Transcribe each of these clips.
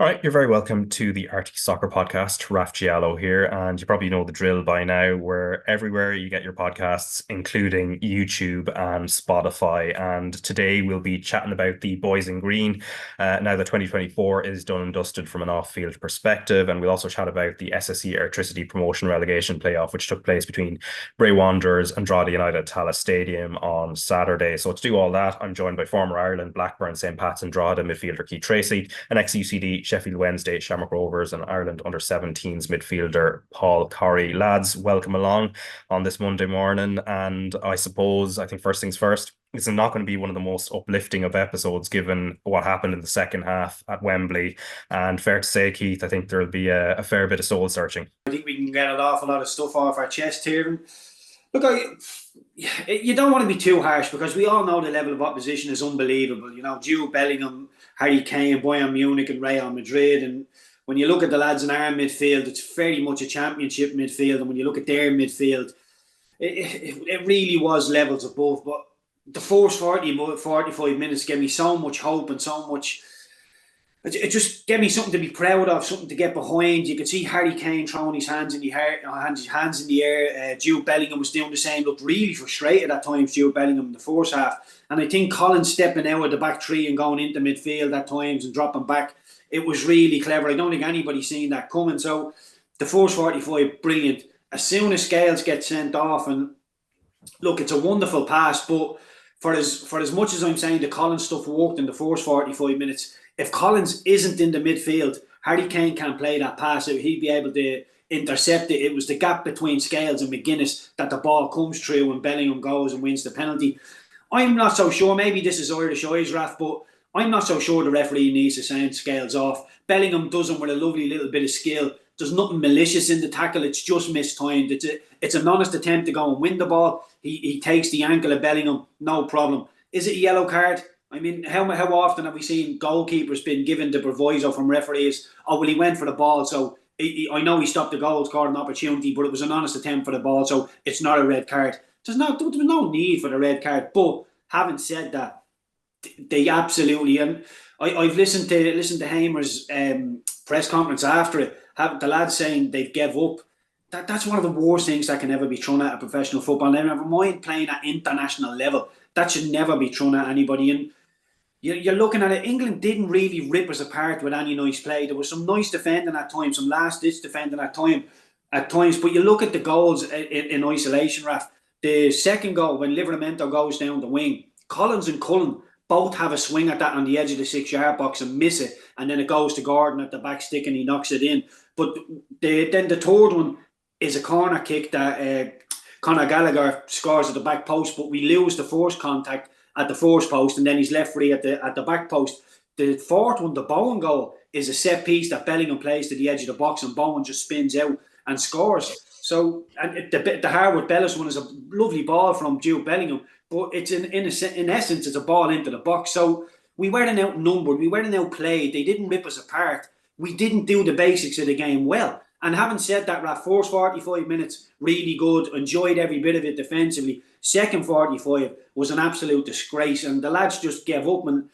All right, you're very welcome to the RTÉ Soccer Podcast. Raf Diallo here, and you probably know the drill by now. We're everywhere you get your podcasts, including YouTube and Spotify. And today we'll be chatting about the boys in green. Now that 2024 is done and dusted from an off-field perspective, and we'll also chat about the SSE Electricity Promotion Relegation playoff, which took place between Bray Wanderers and Drogheda United at Tallaght Stadium on Saturday. So to do all that, I'm joined by former Ireland, Blackburn, St. Pat's and Drogheda midfielder Keith Treacy, an ex-UCD Sheffield Wednesday, Shamrock Rovers and Ireland under-17s midfielder Paul Corry. Lads, welcome along on this Monday morning. And I think first things first, it's not going to be one of the most uplifting of episodes given what happened in the second half at Wembley. And fair to say, Keith, I think there'll be a fair bit of soul searching. I think we can get an awful lot of stuff off our chest here. And look, you don't want to be too harsh because we all know the level of opposition is unbelievable. You know, Jude Bellingham, Harry Kane, Bayern Munich and Real Madrid. And when you look at the lads in our midfield, it's very much a championship midfield. And when you look at their midfield, it really was levels above. But the first 45 minutes gave me so much hope and so much. It just gave me something to be proud of, something to get behind. You could see Harry Kane throwing his hands in the air. Jude Bellingham was doing the same. Looked really frustrated at times, Jude Bellingham, in the first half. And I think Collins stepping out of the back three and going into midfield at times and dropping back, it was really clever. I don't think anybody's seen that coming. So the first 45, brilliant. As soon as Scales gets sent off, and look, it's a wonderful pass, but for as much as I'm saying the Collins stuff worked in the first 45 minutes, if Collins isn't in the midfield, Harry Kane can't play that pass. He'd be able to intercept it. It was the gap between Scales and McGuinness that the ball comes through and Bellingham goes and wins the penalty. I'm not so sure. Maybe this is Irish eyes, Raf, but I'm not so sure the referee needs to send Scales off. Bellingham does him with a lovely little bit of skill. There's nothing malicious in the tackle. It's just mistimed. It's an honest attempt to go and win the ball. He takes the ankle of Bellingham, no problem. Is it a yellow card? I mean, how often have we seen goalkeepers been given the proviso from referees? Oh, well, he went for the ball, so I know he stopped the goal, scored an opportunity, but it was an honest attempt for the ball, so it's not a red card. There was no need for the red card. But having said that, they absolutely, and I've listened to Heimir's press conference after it. The lads saying they've gave up. That's one of the worst things that can ever be thrown at a professional football. Now, never mind playing at international level. That should never be thrown at anybody. And you're looking at it, England didn't really rip us apart with any nice play. There was some nice defending at times, some last-ditch defending at times. But you look at the goals in isolation, Raf. The second goal, when Livramento goes down the wing, Collins and Cullen both have a swing at that on the edge of the 6-yard box and miss it. And then it goes to Gordon at the back stick and he knocks it in. But then the third one is a corner kick that Conor Gallagher scores at the back post, but we lose the first contact at the first post and then he's left free at the back post. The fourth one, the Bowen goal, is a set piece that Bellingham plays to the edge of the box and Bowen just spins out and scores. So and the Harwood Bellis one is a lovely ball from Jude Bellingham, but it's in essence it's a ball into the box. So we weren't outnumbered, we weren't outplayed. They didn't rip us apart. We didn't do the basics of the game well. And having said that, Raf, first 45 minutes, really good. Enjoyed every bit of it defensively. Second 45 was an absolute disgrace. And the lads just gave up. And,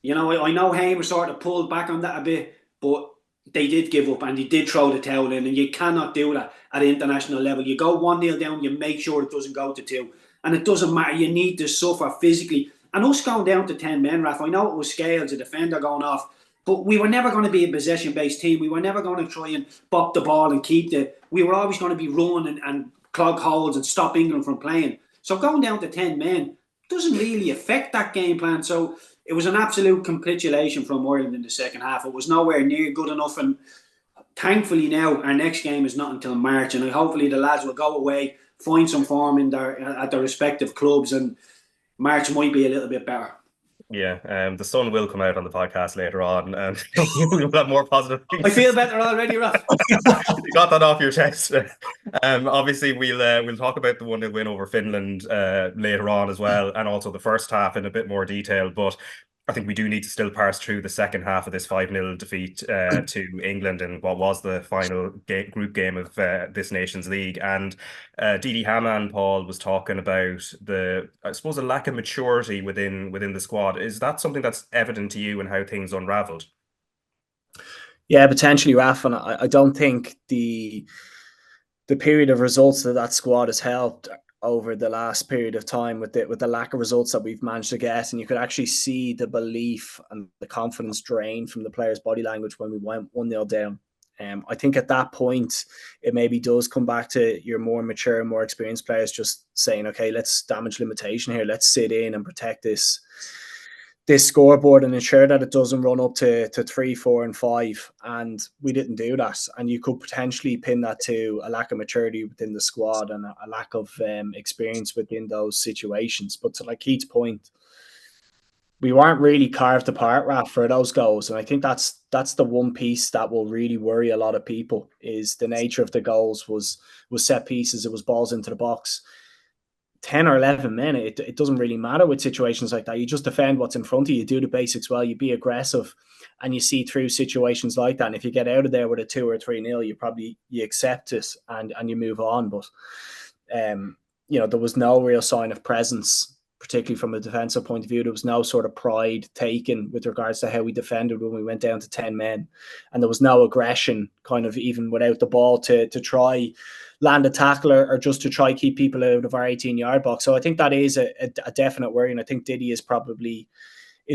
you know, I know Heimir sort of pulled back on that a bit, but they did give up and they did throw the towel in. And you cannot do that at international level. You go 1-0 down, you make sure it doesn't go to 2. And it doesn't matter. You need to suffer physically. And us going down to 10 men, Raf, I know it was Scales, a defender going off. But we were never going to be a possession-based team. We were never going to try and bop the ball and keep it. We were always going to be running and clog holes and stop England from playing. So going down to 10 men doesn't really affect that game plan. So it was an absolute capitulation from Ireland in the second half. It was nowhere near good enough. And thankfully now our next game is not until March. And hopefully the lads will go away, find some form at their respective clubs. And March might be a little bit better. Yeah, the sun will come out on the podcast later on, and you'll have more positive things. I feel better already, Raf. You got that off your chest. Obviously, we'll talk about the 1-0 win over Finland later on as well, and also the first half in a bit more detail. But I think we do need to still parse through the second half of this 5-0 defeat to England in what was the final group game of this Nations League. And Didi Hamann, Paul, was talking about I suppose, a lack of maturity within the squad. Is that something that's evident to you in how things unravelled? Yeah, potentially, Raf, and I don't think the period of results that squad has helped over the last period of time with the lack of results that we've managed to get, and you could actually see the belief and the confidence drain from the players' body language when we went 1-0 down. I think at that point, it maybe does come back to your more mature, more experienced players just saying, okay, let's damage limitation here. Let's sit in and protect this scoreboard and ensure that it doesn't run up to 3, 4, and 5. And we didn't do that. And you could potentially pin that to a lack of maturity within the squad and a lack of experience within those situations. But to like Keith's point, we weren't really carved apart, Raf, for those goals. And I think that's the one piece that will really worry a lot of people is the nature of the goals was set pieces. It was balls into the box. 10 or 11 men, it doesn't really matter with situations like that. You just defend what's in front of you, do the basics well, you be aggressive, and you see through situations like that. And if you get out of there with a 2 or 3-0, you accept it and you move on. But there was no real sign of presence, particularly from a defensive point of view. There was no sort of pride taken with regards to how we defended when we went down to 10 men. And there was no aggression, kind of even without the ball, to try land a tackle or just to try keep people out of our 18-yard box. So I think that is a definite worry. And I think Diddy is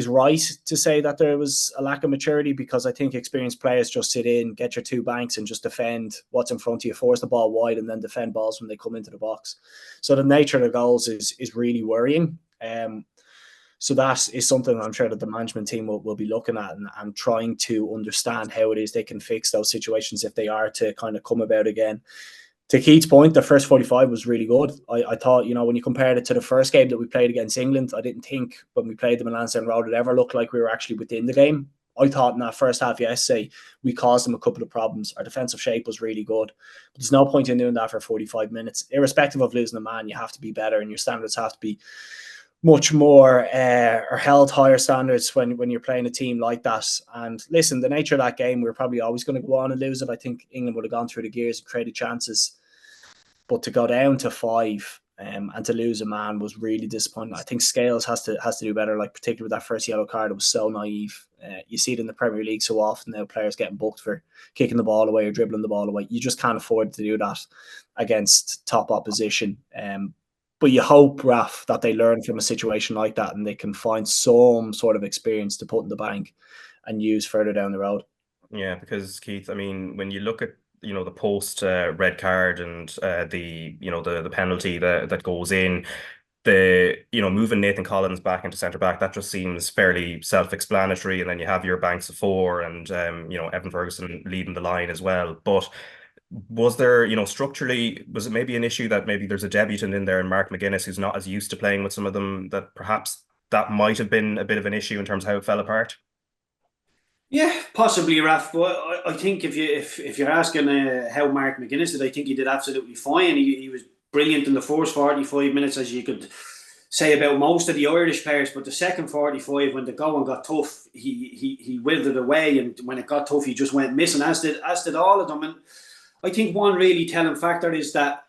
right to say that there was a lack of maturity, because I think experienced players just sit in, get your 2 banks and just defend what's in front of you, force the ball wide, and then defend balls when they come into the box. So the nature of the goals is really worrying. So that is something I'm sure that the management team will be looking at and trying to understand how it is they can fix those situations if they are to kind of come about again. To Keith's point, the first 45 was really good. I thought, when you compared it to the first game that we played against England, I didn't think when we played them in Lansdowne Road it ever looked like we were actually within the game. I thought in that first half yesterday, we caused them a couple of problems. Our defensive shape was really good. But there's no point in doing that for 45 minutes. Irrespective of losing a man, you have to be better and your standards have to be much more or held higher standards when you're playing a team like that. And listen, the nature of that game, we're probably always going to go on and lose it. I think England would have gone through the gears and created chances. But to go down to 5 and to lose a man was really disappointing. I think Scales has to do better, like particularly with that first yellow card. It was so naive. You see it in the Premier League so often now, players getting booked for kicking the ball away or dribbling the ball away. You just can't afford to do that against top opposition. But you hope, Raf, that they learn from a situation like that and they can find some sort of experience to put in the bank and use further down the road. Yeah, because Keith, I mean, when you look at the post red card and the penalty that goes in, moving Nathan Collins back into centre back, that just seems fairly self-explanatory. And then you have your banks of 4 and Evan Ferguson leading the line as well. But was there, structurally, was it maybe an issue that maybe there's a debutant in there and Mark McGuinness who's not as used to playing with some of them, that perhaps that might have been a bit of an issue in terms of how it fell apart? Yeah, possibly, Raf. But I think if you're asking how Mark McGuinness did, I think he did absolutely fine. He was brilliant in the first 45 minutes, as you could say about most of the Irish players. But the second 45, when the going got tough, he withered away, and when it got tough, he just went missing. As did all of them. And I think one really telling factor is that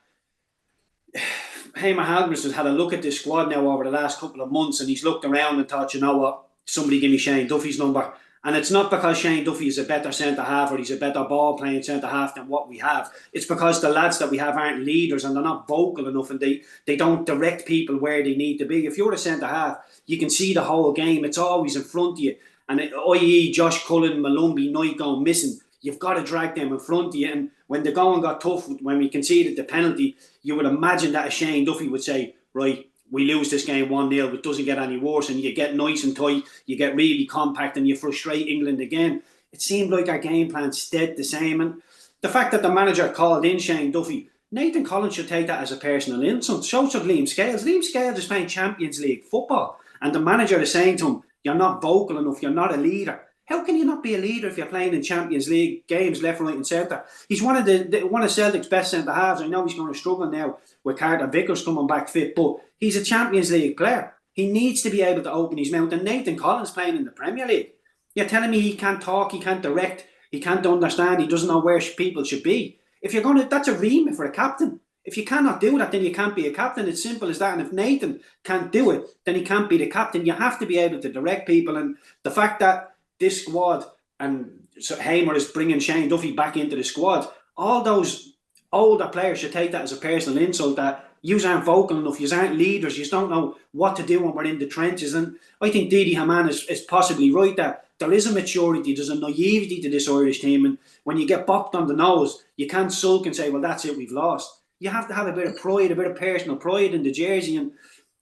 Heimir Hallgrimsson had a look at this squad now over the last couple of months, and he's looked around and thought, you know what, somebody give me Shane Duffy's number. And it's not because Shane Duffy is a better centre-half or he's a better ball-playing centre-half than what we have. It's because the lads that we have aren't leaders and they're not vocal enough and they don't direct people where they need to be. If you're a centre-half, you can see the whole game. It's always in front of you. And i.e. Josh Cullen, Malumbi, Knight going missing, you've got to drag them in front of you. And when the going got tough, when we conceded the penalty, you would imagine that a Shane Duffy would say, right, we lose this game 1-0, it doesn't get any worse, and you get nice and tight, you get really compact, and you frustrate England again. It seemed like our game plan stayed the same. And the fact that the manager called in Shane Duffy, Nathan Collins should take that as a personal insult. So should Liam Scales. Liam Scales is playing Champions League football, and the manager is saying to him, you're not vocal enough, you're not a leader. How can you not be a leader if you're playing in Champions League games left, right and centre? He's one of Celtic's best centre-halves. I know he's going to struggle now with Carter Vickers coming back fit, but he's a Champions League player. He needs to be able to open his mouth. And Nathan Collins playing in the Premier League. You're telling me he can't talk, he can't direct, he can't understand, he doesn't know where people should be. If you're going to, that's a remit for a captain. If you cannot do that, then you can't be a captain. It's simple as that. And if Nathan can't do it, then he can't be the captain. You have to be able to direct people. And the fact that this squad and so Heimir is bringing Shane Duffy back into the squad. All those older players should take that as a personal insult, that you aren't vocal enough, you aren't leaders, you don't know what to do when we're in the trenches. And I think Didi Hamann is possibly right that there is a maturity, there's a naivety to this Irish team, and when you get bopped on the nose, you can't sulk and say, well, that's it, we've lost. You have to have a bit of pride, a bit of personal pride in the jersey. And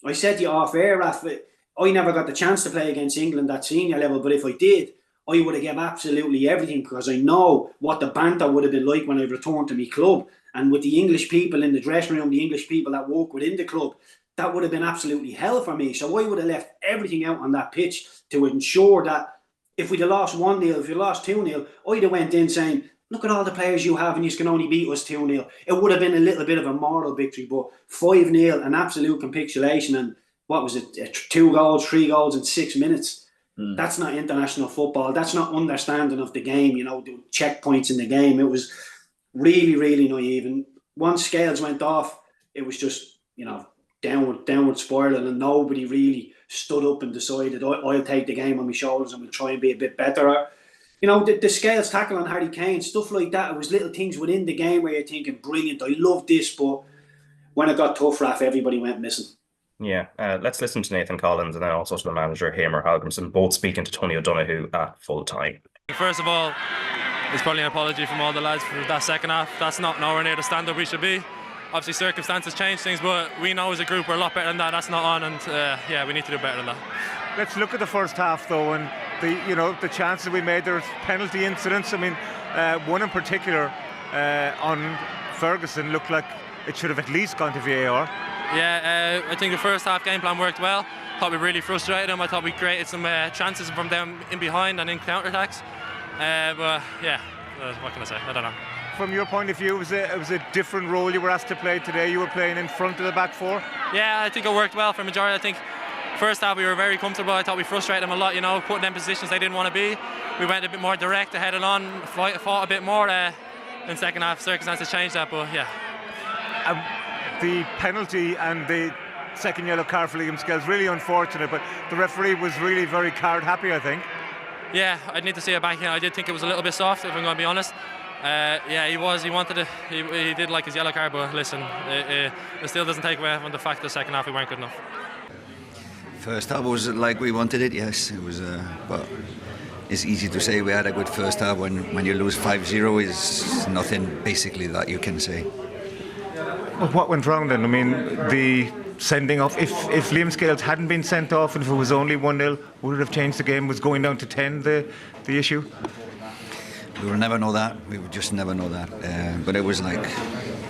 I said to you off air, Raf, I never got the chance to play against England at senior level, but if I did, I would have given absolutely everything, because I know what the banter would have been like when I returned to my club. And with the English people in the dressing room, the English people that work within the club, that would have been absolutely hell for me. So I would have left everything out on that pitch to ensure that if we'd have lost 1-0, if we lost 2-0, I'd have went in saying, look at all the players you have and you can only beat us 2-0. It would have been a little bit of a moral victory, but 5-0, an absolute capitulation, and what was it, 2 goals, 3 goals in 6 minutes. That's not international football. That's not understanding of the game, the checkpoints in the game. It was really, really naive. And once scales went off, it was just, downward spiral, and nobody really stood up and decided, I'll take the game on my shoulders and we'll try and be a bit better. The scales tackle on Harry Kane, stuff like that. It was little things within the game where you're thinking, brilliant, I love this, but when it got tough, Raf, everybody went missing. Yeah, let's listen to Nathan Collins and then also to the manager, Heimir Hallgrimsson, both speaking to Tony O'Donoghue at full time. First of all, it's probably an apology from all the lads for that second half. That's not nowhere near the standard we should be. Obviously, circumstances change things, but we know as a group we're a lot better than that. That's not on, and we need to do better than that. Let's look at the first half, though, and the chances we made. There's penalty incidents. I mean, one in particular on Ferguson looked like it should have at least gone to VAR. Yeah, I think the first half game plan worked well. Thought we really frustrated them. I thought we created some chances from them in behind and in counter-attacks. But yeah, what can I say? I don't know. From your point of view, it was a different role you were asked to play today. You were playing in front of the back four. Yeah, I think it worked well for majority. I think first half we were very comfortable. I thought we frustrated them a lot, putting them in positions they didn't want to be. We went a bit more direct, headed on, fought a bit more. In second half, circumstances changed that, but yeah. The penalty and the second yellow card for Liam Scales, really unfortunate, but the referee was really very card happy, I think. Yeah, I'd need to see it back. I did think it was a little bit soft, if I'm going to be honest. He was. He wanted it. He did like his yellow card, but listen, it still doesn't take away from the fact the second half we weren't good enough. First half was like we wanted it. Yes, it was. But it's easy to say we had a good first half when you lose 5-0. Is nothing basically that you can say. Well, what went wrong then? I mean, the sending off. If Liam Scales hadn't been sent off, and if it was only 1-0, would it have changed the game? Was going down to 10 the issue? We will never know that. We would just never know that. But it was like,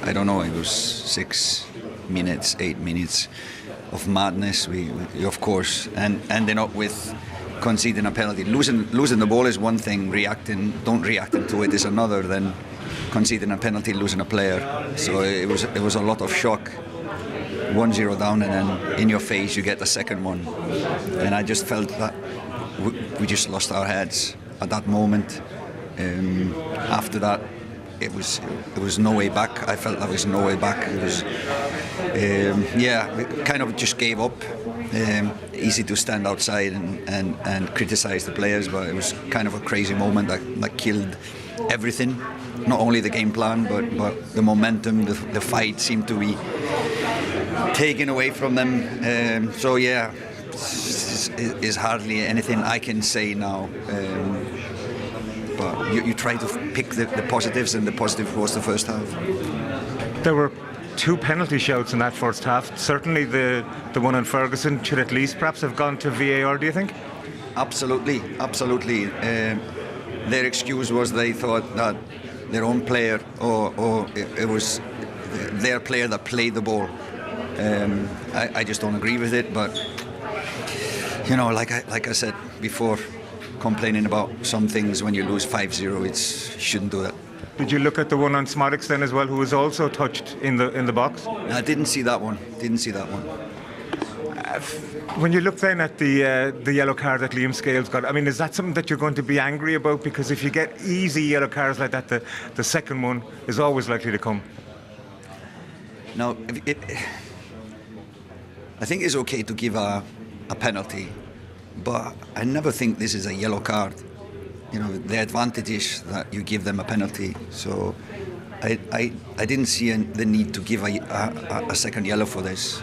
I don't know, it was 6 minutes, 8 minutes of madness. We of course, and ending up with conceding a penalty. Losing the ball is one thing, don't reacting to it is another, then conceding a penalty, losing a player. So it was a lot of shock. 1-0 down, and then in your face you get the second one. And I just felt that we just lost our heads at that moment. After that, it was no way back. I felt there was no way back. It was, we kind of just gave up. Easy to stand outside and criticise the players, but it was kind of a crazy moment that killed everything. Not only the game plan, but the momentum, the fight seemed to be taken away from them. So yeah, is hardly anything I can say now. But you try to pick the positives, and the positive was the first half. There were 2 penalty shouts in that first half. Certainly the one on Ferguson should at least perhaps have gone to VAR, do you think? Absolutely. Their excuse was they thought that their own player or it was their player that played the ball. I just don't agree with it, but like I said before, complaining about some things when you lose 5-0, you shouldn't do that. Did you look at the one on Smodics then as well, who was also touched in the box? I didn't see that one. When you look then at the yellow card that Liam Scales got, I mean, is that something that you're going to be angry about? Because if you get easy yellow cards like that, the second one is always likely to come. No, I think it's okay to give a penalty, but I never think this is a yellow card. the advantage is that you give them a penalty. So I didn't see the need to give a second yellow for this.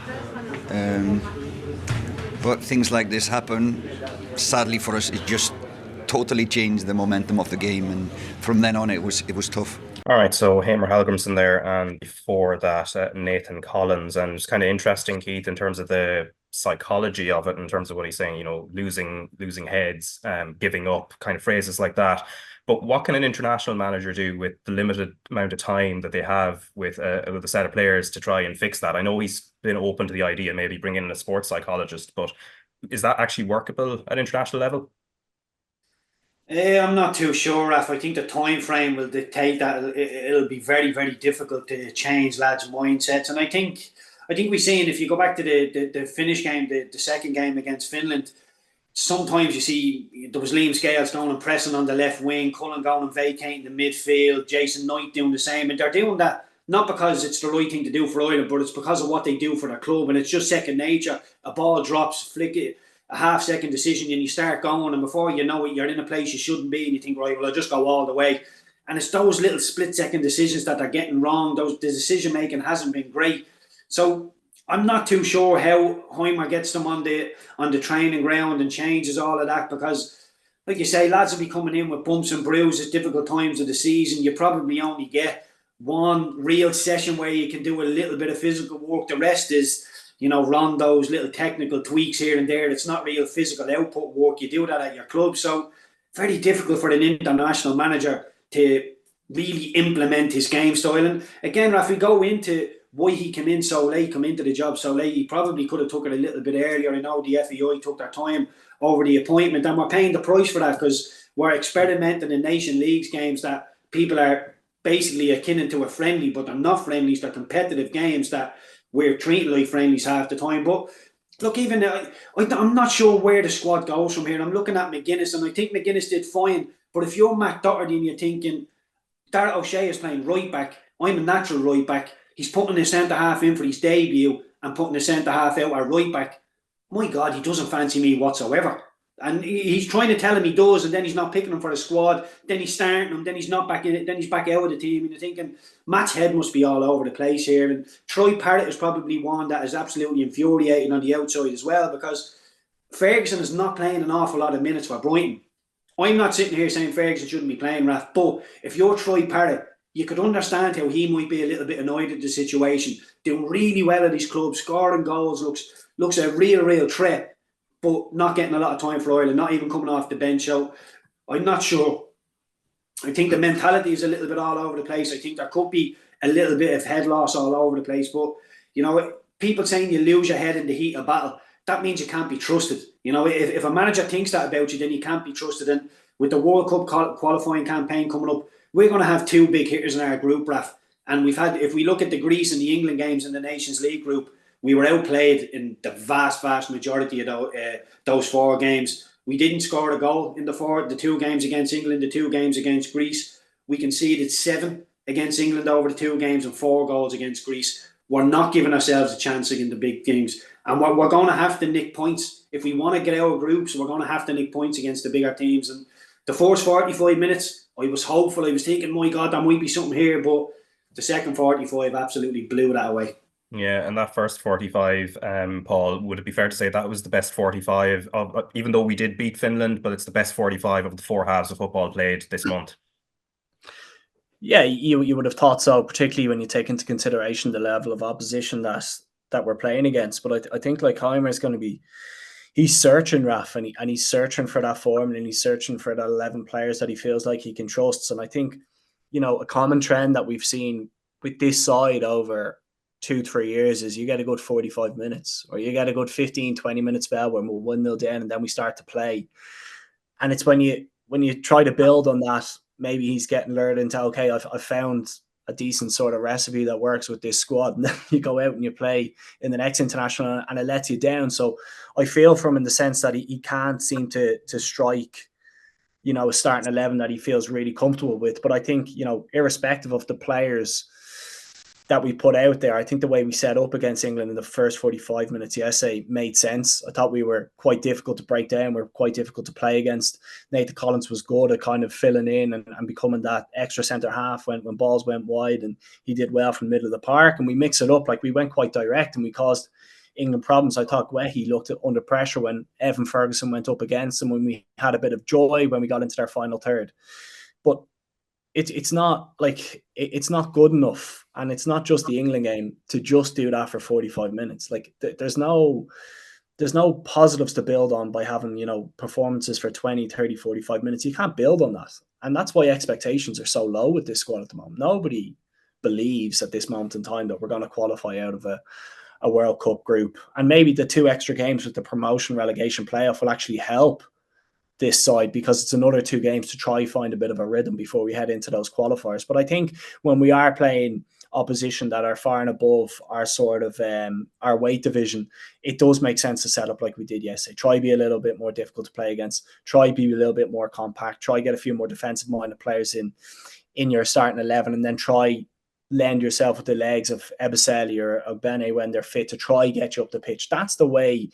But things like this happen. Sadly for us, it just totally changed the momentum of the game, and from then on it was tough. All right, so Heimir Hallgrimsson there, and before that, Nathan Collins. And it's kind of interesting, Keith, in terms of the psychology of it, in terms of what he's saying, losing heads, giving up, kind of phrases like that. But what can an international manager do with the limited amount of time that they have with a set of players to try and fix that? I know he's been open to the idea, maybe bringing in a sports psychologist, but is that actually workable at international level? I'm not too sure, Raf. I think the time frame will dictate that it'll be very, very difficult to change lads' mindsets. And I think we've seen, if you go back to the Finnish game, the second game against Finland, sometimes you see there was Liam Scales going and pressing on the left wing, Cullen going and vacating the midfield, Jason Knight doing the same. And they're doing that not because it's the right thing to do for Ireland, but it's because of what they do for their club. And it's just second nature. A ball drops, flick it, a half-second decision, and you start going, and before you know it, you're in a place you shouldn't be, and you think, right, well, I'll just go all the way. And it's those little split-second decisions that they're getting wrong. The decision-making hasn't been great. So I'm not too sure how Heimir gets them on the training ground and changes all of that, because, like you say, lads will be coming in with bumps and bruises, difficult times of the season. You probably only get one real session where you can do a little bit of physical work. The rest is rondos, little technical tweaks here and there. It's not real physical output work. You do that at your club. So very difficult for an international manager to really implement his game style. And again, Raf, we go into why he come into the job so late. He probably could have took it a little bit earlier. I know the FAI took their time over the appointment, and we're paying the price for that, because we're experimenting in Nation Leagues games that people are basically akin to a friendly, but they're not friendlies. They're competitive games that we're treating like friendlies half the time. But look, even I'm not sure where the squad goes from here. I'm looking at McGuinness, and I think McGuinness did fine. But if you're Matt Doherty and you're thinking, Darragh O'Shea is playing right back, I'm a natural right back, he's putting his centre half in for his debut and putting his centre half out at right back, my God, he doesn't fancy me whatsoever. And he's trying to tell him he does, and then he's not picking him for the squad. Then he's starting him, then he's not back in it, then he's back out of the team. And you're thinking, Matt's head must be all over the place here. And Troy Parrott is probably one that is absolutely infuriating on the outside as well, because Ferguson is not playing an awful lot of minutes for Brighton. I'm not sitting here saying Ferguson shouldn't be playing, Raf, but if you're Troy Parrott, you could understand how he might be a little bit annoyed at the situation. Doing really well at his club, scoring goals, looks a real threat, but not getting a lot of time for Ireland, not even coming off the bench. So I'm not sure. I think the mentality is a little bit all over the place. I think there could be a little bit of head loss all over the place. But, people saying you lose your head in the heat of battle, that means you can't be trusted. If a manager thinks that about you, then you can't be trusted. And with the World Cup qualifying campaign coming up, we're going to have two big hitters in our group, Raf. And if we look at the Greece and the England games in the Nations League group, we were outplayed in the vast majority of those four games. We didn't score a goal in the two games against England, the two games against Greece. We conceded 7 against England over the 2 games and 4 goals against Greece. We're not giving ourselves a chance in the big games. And we're going to have to nick points. If we want to get out of groups, we're going to have to nick points against the bigger teams. And the first 45 minutes, I was hopeful. I was thinking, my God, there might be something here. But the second 45 absolutely blew that away. Yeah, and that first 45, Paul, would it be fair to say that was the best 45 of, even though we did beat Finland, but it's the best 45 of the 4 halves of football played this month? Yeah, you would have thought so, particularly when you take into consideration the level of opposition that we're playing against. But I think like Heimir is going to be, he's searching, Raf, and he's searching for that form, and he's searching for that 11 players that he feels like he can trust. And I think, a common trend that we've seen with this side over 2-3 years is you get a good 45 minutes or you get a good 15-20 minute spell when we're 1-0 down and then we start to play. And it's when you try to build on that, maybe he's getting lured into, okay, I've found a decent sort of recipe that works with this squad, and then you go out and you play in the next international and it lets you down. So I feel from him in the sense that he can't seem to strike a starting 11 that he feels really comfortable with. But I think irrespective of the players, that we put out there. I think the way we set up against England in the first 45 minutes yesterday made sense. I thought we were quite difficult to break down. We were quite difficult to play against. Nathan Collins was good at kind of filling in and becoming that extra centre half when balls went wide, and he did well from the middle of the park. And we mixed it up. Like, we went quite direct and we caused England problems. I thought Guehi looked under pressure when Evan Ferguson went up against him, when we had a bit of joy when we got into their final third. But it's not good enough, and it's not just the England game to just do that for 45 minutes. Like, there's no positives to build on by having, performances for 20, 30, 45 minutes. You can't build on that. And that's why expectations are so low with this squad at the moment. Nobody believes at this moment in time that we're going to qualify out of a World Cup group. And maybe the 2 extra games with the promotion relegation playoff will actually help this side, because it's another 2 games to try find a bit of a rhythm before we head into those qualifiers. But I think when we are playing opposition that are far and above our sort of our weight division, it does make sense to set up like we did yesterday. Try be a little bit more difficult to play against, try be a little bit more compact, try get a few more defensive minded players in your starting 11, and then try lend yourself with the legs of Ebiseli or Bene when they're fit to try get you up the pitch. That's the way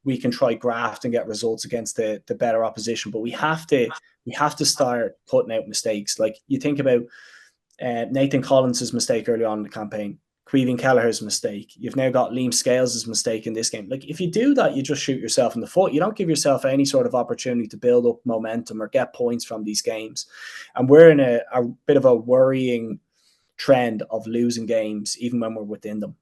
we can try graft and get results against the better opposition. But we have to start cutting out mistakes. Like, you think about Nathan Collins' mistake early on in the campaign, Caoimhín Kelleher's mistake. You've now got Liam Scales' mistake in this game. Like, if you do that, you just shoot yourself in the foot. You don't give yourself any sort of opportunity to build up momentum or get points from these games. And we're in a bit of a worrying trend of losing games even when we're within them.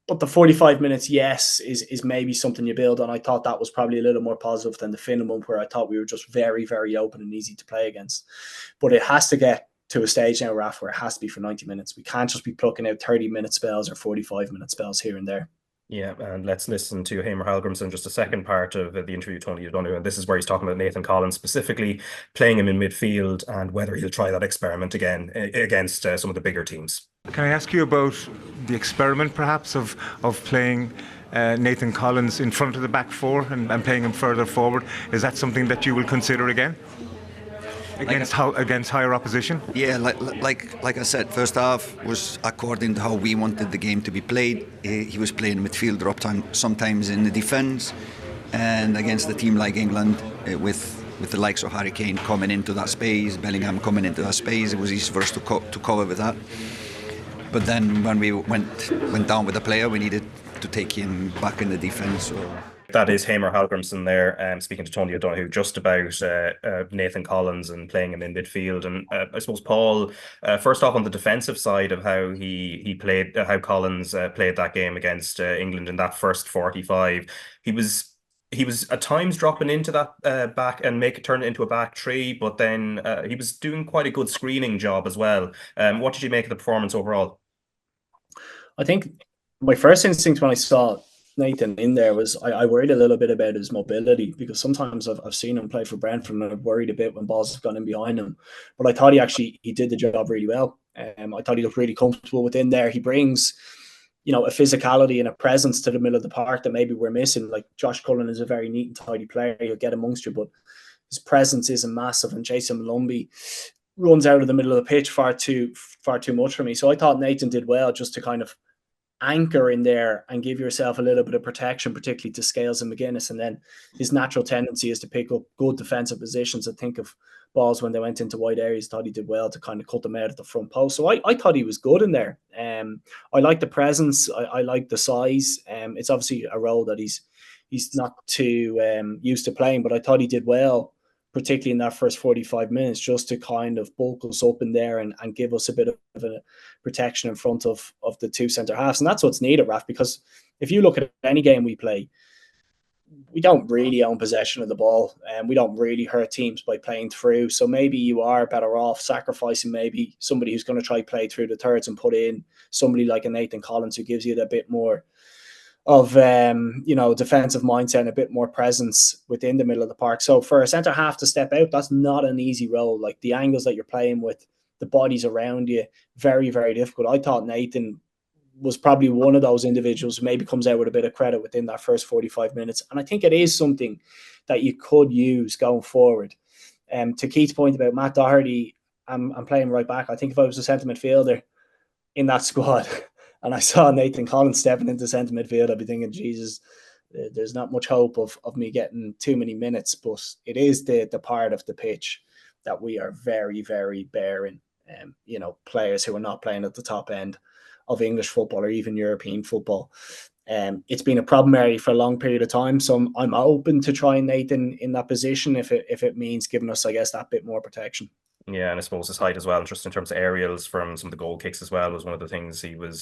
But the 45 minutes, yes, is maybe something you build on. I thought that was probably a little more positive than the Finland one, where I thought we were just very, very open and easy to play against. But it has to get to a stage now, Raf, where it has to be for 90 minutes. We can't just be plucking out 30-minute spells or 45-minute spells here and there. Yeah, and let's listen to Heimir Hallgrimsson, just a second part of the interview Tony O'Donoghue, and this is where he's talking about Nathan Collins, specifically playing him in midfield and whether he'll try that experiment again against some of the bigger teams. Can I ask you about the experiment, perhaps, of playing Nathan Collins in front of the back four and playing him further forward? Is that something that you will consider again? Against higher opposition? Yeah, like I said, first half was according to how we wanted the game to be played. He was playing midfielder up sometimes in the defence, and against a team like England, with the likes of Harry Kane coming into that space, Bellingham coming into that space, it was easy for us to cover with that. But then when we went down with the player, we needed to take him back in the defence. That is Heimir Hallgrimsson there, speaking to Tony O'Donoghue just about Nathan Collins and playing him in midfield. And I suppose, Paul, first off on the defensive side of how he played, how Collins played that game against England in that first 45, he was at times dropping into that back and turn it into a back three, but then he was doing quite a good screening job as well. What did you make of the performance overall? I think my first instinct when I saw Nathan in there was I worried a little bit about his mobility, because sometimes I've seen him play for Brentford and I've worried a bit when balls have gone in behind him. But I thought he did the job really well. I thought he looked really comfortable within there. He brings, a physicality and a presence to the middle of the park that maybe we're missing. Like, Josh Cullen is a very neat and tidy player. He'll get amongst you, but his presence isn't massive. And Jason Malumbi runs out of the middle of the pitch far too much for me. So I thought Nathan did well just to kind of anchor in there and give yourself a little bit of protection, particularly to Scales and McGuinness. And then his natural tendency is to pick up good defensive positions. I think of balls when they went into wide areas, thought he did well to kind of cut them out at the front post. So I thought he was good in there. I like the presence. I like the size. It's obviously a role that he's not too used to playing, but I thought he did well, particularly in that first 45 minutes, just to kind of bulk us up in there and give us a bit of a protection in front of the two centre halves. And that's what's needed, Raf, because if you look at any game we play, we don't really own possession of the ball, and we don't really hurt teams by playing through. So maybe you are better off sacrificing maybe somebody who's going to try play through the thirds and put in somebody like a Nathan Collins who gives you that bit more of defensive mindset and a bit more presence within the middle of the park. So for a centre half to step out, that's not an easy role. Like, the angles that you're playing with, the bodies around you, very, very difficult. I thought Nathan was probably one of those individuals who maybe comes out with a bit of credit within that first 45 minutes. And I think it is something that you could use going forward. To Keith's point about Matt Doherty, I'm playing right back. I think if I was a centre midfielder in that squad, and I saw Nathan Collins stepping into centre midfield, I'd be thinking, Jesus, there's not much hope of me getting too many minutes. But it is the part of the pitch that we are very, very bearing. Players who are not playing at the top end of English football or even European football. It's been a problem area for a long period of time. So I'm open to trying Nathan in that position if it means giving us, I guess, that bit more protection. Yeah, and I suppose his height as well, just in terms of aerials from some of the goal kicks as well, was one of the things he was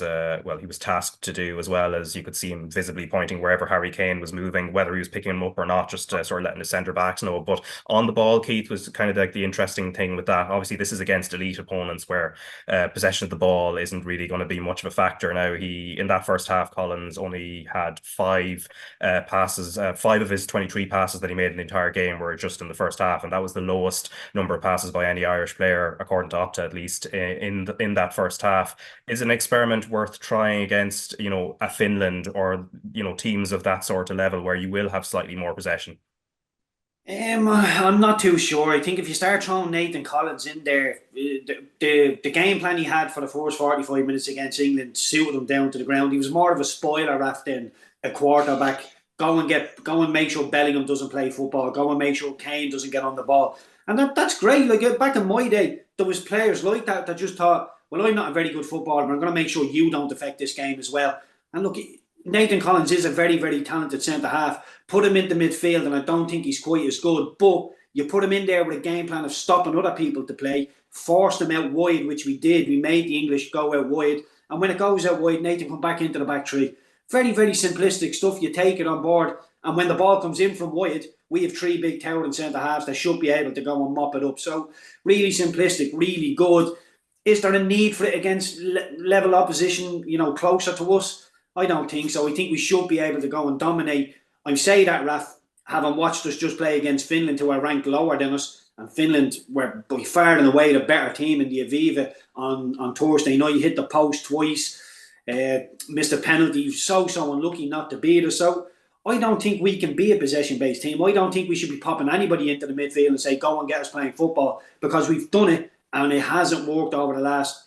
tasked to do, as well as you could see him visibly pointing wherever Harry Kane was moving, whether he was picking him up or not, just sort of letting the centre backs know. But on the ball, Keith, was kind of like the interesting thing with that. Obviously, this is against elite opponents where possession of the ball isn't really going to be much of a factor. Now, in that first half, Collins only had 5 passes. 5 of his 23 passes that he made in the entire game were just in the first half, and that was the lowest number of passes by any Irish player, according to Opta, at least, in that first half. Is an experiment worth trying against, a Finland or, teams of that sort of level where you will have slightly more possession? I'm not too sure. I think if you start throwing Nathan Collins in there, the game plan he had for the first 45 minutes against England suited him down to the ground. He was more of a spoiler rather than a quarterback. Go and make sure Bellingham doesn't play football. Go and make sure Kane doesn't get on the ball. And that's great. Like, back in my day, there was players like that just thought, well, I'm not a very good footballer, but I'm going to make sure you don't affect this game as well. And look, Nathan Collins is a very, very talented centre-half. Put him into midfield, and I don't think he's quite as good. But you put him in there with a game plan of stopping other people to play, forced them out wide, which we did. We made the English go out wide. And when it goes out wide, Nathan come back into the back three. Very, very simplistic stuff. You take it on board. And when the ball comes in from wide, we have 3 big towering centre-halves that should be able to go and mop it up. So really simplistic, really good. Is there a need for it against level opposition, closer to us? I don't think so. I think we should be able to go and dominate. I say that, Raf, having watched us just play against Finland, who are ranked lower than us, and Finland were by far and away the better team in the Aviva on Thursday night. Hit the post twice, missed a penalty, so unlucky not to beat us. So I don't think we can be a possession-based team. I don't think we should be popping anybody into the midfield and say, go and get us playing football, because we've done it and it hasn't worked over the last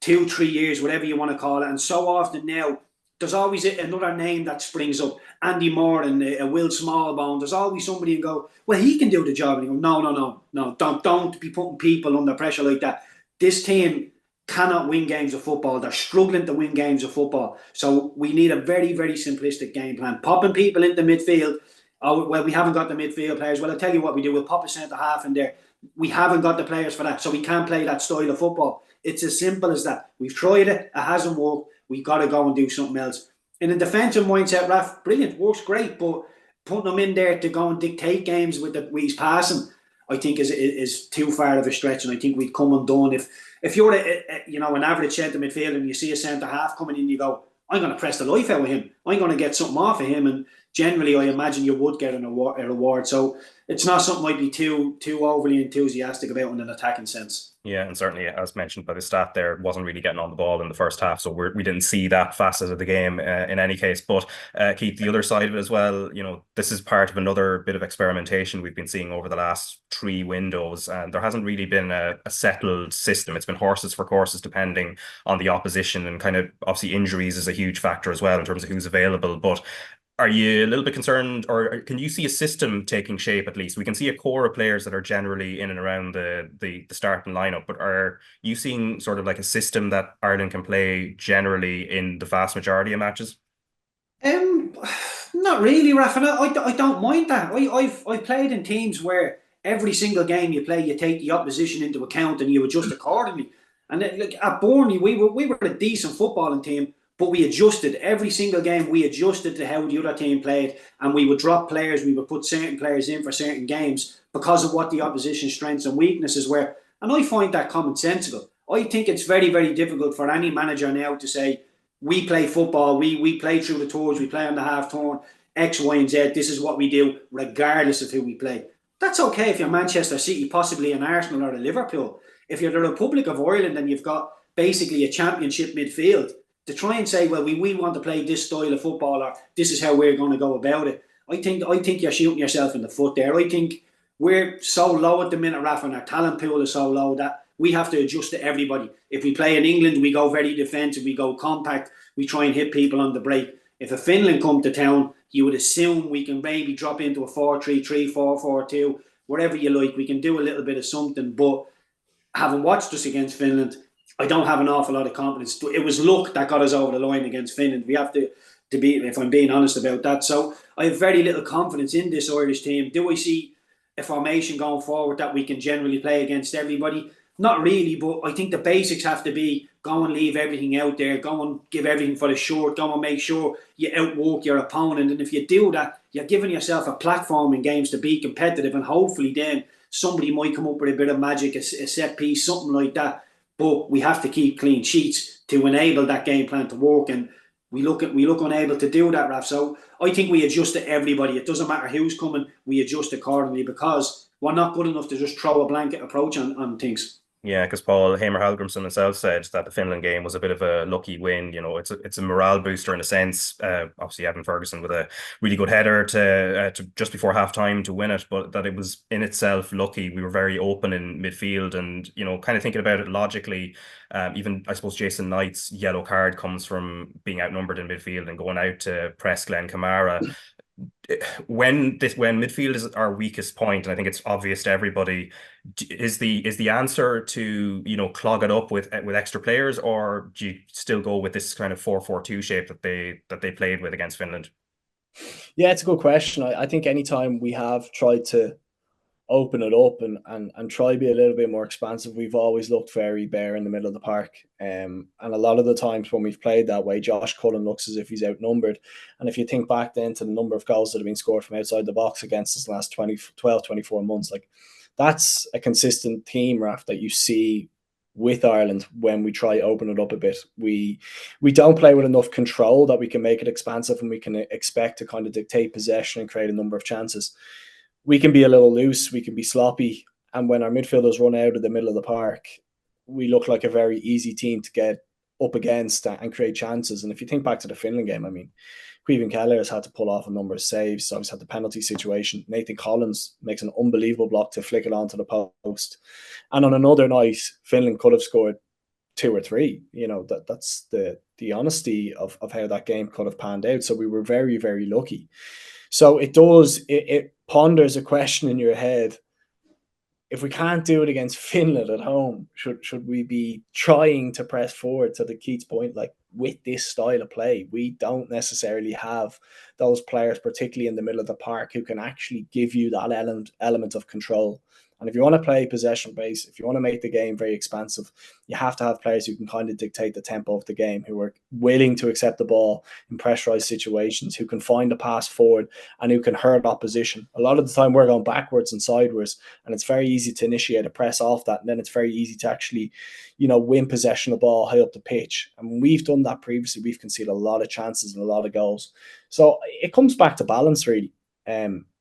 2-3 years, whatever you want to call it. And so often now, there's always another name that springs up. Andy Moore and Will Smallbone. There's always somebody and go, well, he can do the job. And you go, no, don't be putting people under pressure like that. This team cannot win games of football. They're struggling to win games of football. So we need a very, very simplistic game plan. Popping people into midfield. Oh, well, we haven't got the midfield players. Well, I'll tell you what we do. We'll pop a centre-half in there. We haven't got the players for that, so we can't play that style of football. It's as simple as that. We've tried it. It hasn't worked. We've got to go and do something else. In a defensive mindset, Raf, brilliant, works great, but putting them in there to go and dictate games with his passing, I think is too far of a stretch, and I think we'd come undone if you're an average centre midfielder and you see a centre half coming in, you go, I'm going to press the life out of him. I'm going to get something off of him, and generally, I imagine you would get a reward. So it's not something I'd be too overly enthusiastic about in an attacking sense. Yeah, and certainly, as mentioned by the stat there, wasn't really getting on the ball in the first half, so we didn't see that facet of the game in any case. But Keith, the other side of it as well, this is part of another bit of experimentation we've been seeing over the last 3 windows, and there hasn't really been a settled system. It's been horses for courses depending on the opposition, and kind of obviously injuries is a huge factor as well in terms of who's available. But are you a little bit concerned, or can you see a system taking shape at least? We can see a core of players that are generally in and around the starting lineup, but are you seeing sort of like a system that Ireland can play generally in the vast majority of matches? Not really, Rafa. I don't mind that. I've played in teams where every single game you play, you take the opposition into account and you adjust accordingly. And at Burnley, we were a decent footballing team, but we adjusted every single game. We adjusted to how the other team played, and we would drop players. We would put certain players in for certain games because of what the opposition's strengths and weaknesses were. And I find that commonsensical. I think it's very, very difficult for any manager now to say, we play football, we play through the tours, we play on the half turn, X, Y, and Z. This is what we do, regardless of who we play. That's okay if you're Manchester City, possibly an Arsenal or a Liverpool. If you're the Republic of Ireland and you've got basically a championship midfield, to try and say, well, we want to play this style of football, or this is how we're going to go about it. I think you're shooting yourself in the foot there. I think we're so low at the minute, Rafa, and our talent pool is so low that we have to adjust to everybody. If we play in England, we go very defensive, we go compact, we try and hit people on the break. If a Finland come to town, you would assume we can maybe drop into a 4-3-3, 4-4-2, whatever you like. We can do a little bit of something. But having watched us against Finland, I don't have an awful lot of confidence. It was luck that got us over the line against Finland. We have to be, if I'm being honest about that. So I have very little confidence in this Irish team. Do I see a formation going forward that we can generally play against everybody? Not really, but I think the basics have to be go and leave everything out there, go and give everything for the short, go and make sure you outwork your opponent. And if you do that, you're giving yourself a platform in games to be competitive, and hopefully then somebody might come up with a bit of magic, a set piece, something like that. But we have to keep clean sheets to enable that game plan to work, and we look unable to do that, Raf. So I think we adjust to everybody. It doesn't matter who's coming, we adjust accordingly, because we're not good enough to just throw a blanket approach on things. Yeah, because Paul Heimir Hallgrimsson himself said that the Finland game was a bit of a lucky win. You know, it's a morale booster in a sense. Obviously, Evan Ferguson with a really good header to just before half time to win it, but that it was in itself lucky. We were very open in midfield, and you know, kind of thinking about it logically, even I suppose Jason Knight's yellow card comes from being outnumbered in midfield and going out to press Glenn Kamara. When midfield is our weakest point, and I think it's obvious to everybody, is the answer to, you know, clog it up with extra players, or do you still go with this kind of 4-4-2 shape that they played with against Finland? Yeah, it's a good question. I think anytime we have tried to open it up and try to be a little bit more expansive, we've always looked very bare in the middle of the park. And a lot of the times when we've played that way, Josh Cullen looks as if he's outnumbered. And if you think back then to the number of goals that have been scored from outside the box against us the last 24 months, like that's a consistent theme, Raf, that you see with Ireland when we try to open it up a bit. We don't play with enough control that we can make it expansive and we can expect to kind of dictate possession and create a number of chances. We can be a little loose, we can be sloppy, and when our midfielders run out of the middle of the park, we look like a very easy team to get up against and create chances. And if you think back to the Finland game, I mean, Caoimhin Kelleher has had to pull off a number of saves. So he's had the penalty situation. Nathan Collins makes an unbelievable block to flick it onto the post. And on another night, Finland could have scored 2 or 3. You know, that's the honesty of how that game could have panned out. So we were very, very lucky. So it ponders a question in your head. If we can't do it against Finland at home, should we be trying to press forward? To the Keith's point, like with this style of play, we don't necessarily have those players, particularly in the middle of the park, who can actually give you that element of control. And if you want to play possession base, if you want to make the game very expansive, you have to have players who can kind of dictate the tempo of the game, who are willing to accept the ball in pressurized situations, who can find a pass forward and who can hurt opposition. A lot of the time we're going backwards and sideways, and it's very easy to initiate a press off that. And then it's very easy to actually, you know, win possession of the ball high up the pitch. And when we've done that previously, we've conceded a lot of chances and a lot of goals. So it comes back to balance, really.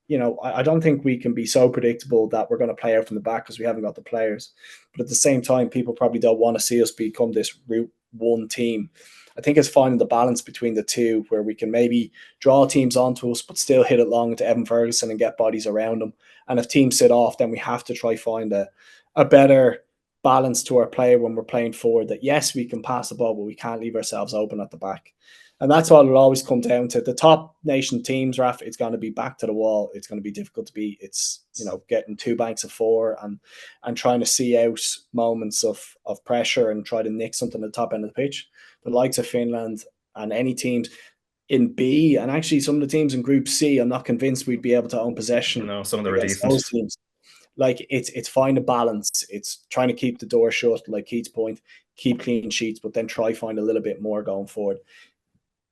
You know, I don't think we can be so predictable that we're going to play out from the back because we haven't got the players. But at the same time, people probably don't want to see us become this route one team. I think it's finding the balance between the two, where we can maybe draw teams onto us, but still hit it long into Evan Ferguson and get bodies around them. And if teams sit off, then we have to try find a better balance to our play when we're playing forward, that yes, we can pass the ball, but we can't leave ourselves open at the back. And that's what it'll always come down to. The top nation teams, Raf, it's going to be back to the wall. It's going to be difficult to beat. It's, you know, getting 2 banks of 4 and trying to see out moments of pressure and try to nick something at the top end of the pitch. The likes of Finland and any teams in B, and actually some of the teams in Group C, I'm not convinced we'd be able to own possession. No, some of them are decent. Those teams. Like it's find a balance. It's trying to keep the door shut, like Keith's point, keep clean sheets, but then try find a little bit more going forward.